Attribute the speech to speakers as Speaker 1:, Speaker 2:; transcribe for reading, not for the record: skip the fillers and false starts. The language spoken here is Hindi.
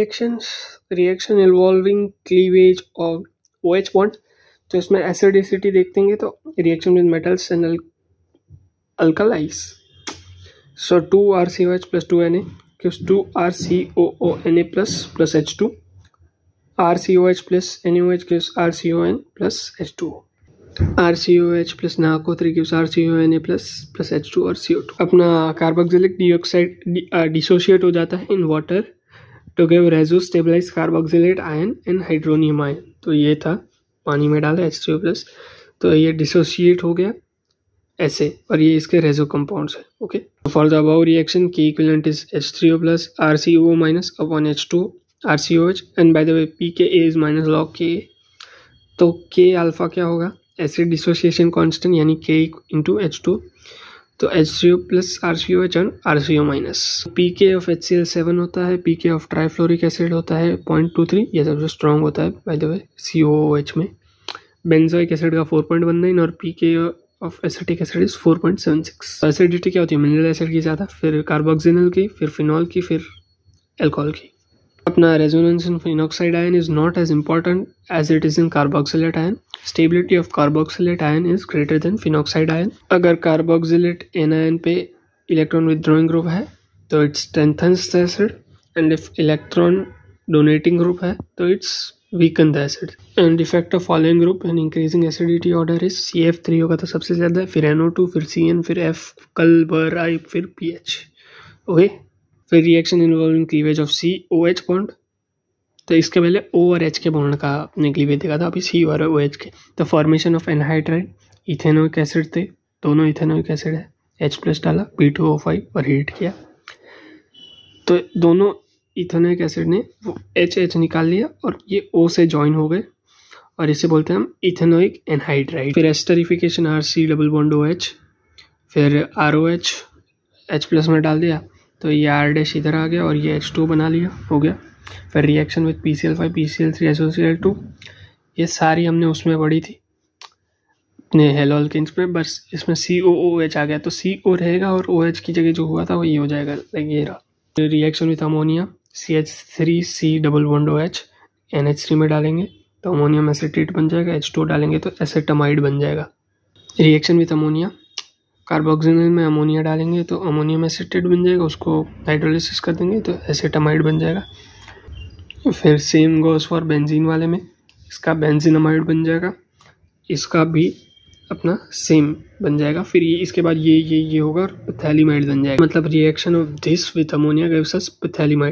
Speaker 1: Reaction involving cleavage of OH bond. तो इसमें एसिडिसिटी देखते हैं तो reaction with metals and alkalis. So 2RCOH plus 2Na gives 2RCOONA plus H2. RCOH plus NaOH gives RCON plus H2O. RCOH plus NaCO3 gives RCONA plus H2 और CO2। अपना कार्बोक्सिलिक डाइऑक्साइड डिसोशिएट हो जाता है इन वाटर टू गिव रेजो stabilize carboxylate ion and hydronium ion. तो ये था, पानी में डाला H3O+, तो ये डिसोशिएट हो गया ऐसे, और ये इसके रेजो कंपाउंड्स है। Okay, for the above reaction K equivalent is H3O+ RCOO- upon H2 RCOH and by the way pKa is minus log Ka। तो K अल्फा क्या होगा, एसिड डिसोसिएशन कांस्टेंट यानी K इंटू H2, तो H3O+ RCOH and RCO-। pK of HCl7 होता है, pK ऑफ ट्राइफ्लोरिक एसिड होता है 0.23, ये सबसे स्ट्रॉन्ग होता है बाय द वे COOH में। बेंजोइक एसिड का 4.19 और pK of acetic acid is 4.76। Acidity क्या होती है, मिनरल एसिड की ज़्यादा, फिर कार्बोक्सिनल की, फिर फिनॉल की, फिर एल्कोहल की। अपना resonance in phenoxide ion is not as important as it is in carboxylate ion. Stability of carboxylate ion is greater than phenoxide ion. अगर कार्बोक्सिलेट एनायन पे इलेक्ट्रॉन विथड्रॉइंग ग्रुप है तो it strengthens the acid, and if electron donating group है तो it's weaken the acid. And effect of following group in increasing acidity order is CF3 होगा तो सबसे ज़्यादा, फिर NO2, फिर CN, फिर F, कल, बर, I, फिर PH। ओके, फिर reaction involving cleavage of COH bond. तो इसके पहले O और H के बॉन्ड का आपने क्लीवेज देखा था, अभी C और OH के। तो formation of anhydride, ethanoic acid थे, दोनों इथेनोइक एसिड है, H+ डाला, P2O5 और हीट किया, तो दोनों इथेनोइक एसिड ने वो H निकाल लिया और ये O से ज्वाइन हो गए, और इसे बोलते हैं हम इथेनोइक एनहाइड्राइड। फिर esterification RC double bond OH, फिर ROH H+ में डाल दिया तो ये R' इधर आ गया और ये H2 बना लिया, हो गया। फिर reaction with PCl5 PCl3 SOCl2, ये सारी हमने उसमें पढ़ी थी अपने हेलोल्केन्स में, बस इसमें COOH आ गया, तो CO रहेगा और OH की जगह जो हुआ था वो ये हो जाएगा, लाइक ये रहा। Reaction with ammonia CH3C double bond OH NH3 में डालेंगे तो अमोनियम एसिटेट बन जाएगा, H2 डालेंगे तो एसेटामाइड बन जाएगा। रिएक्शन विथ अमोनिया, कार्बोक्सिनल में अमोनिया डालेंगे तो अमोनियम एसिटेट बन जाएगा, उसको हाइड्रोलिसिस कर देंगे तो एसेटामाइड बन जाएगा। फिर सेम गोज फॉर बेंजीन वाले में, इसका बेंजीनामाइड बन जाएगा, इसका भी अपना सेम बन जाएगा। फिर ये इसके बाद ये होगा और पैथैलीमाइड बन जाएगा। मतलब reaction of this with ammonia gives us पैथैलीमाइड।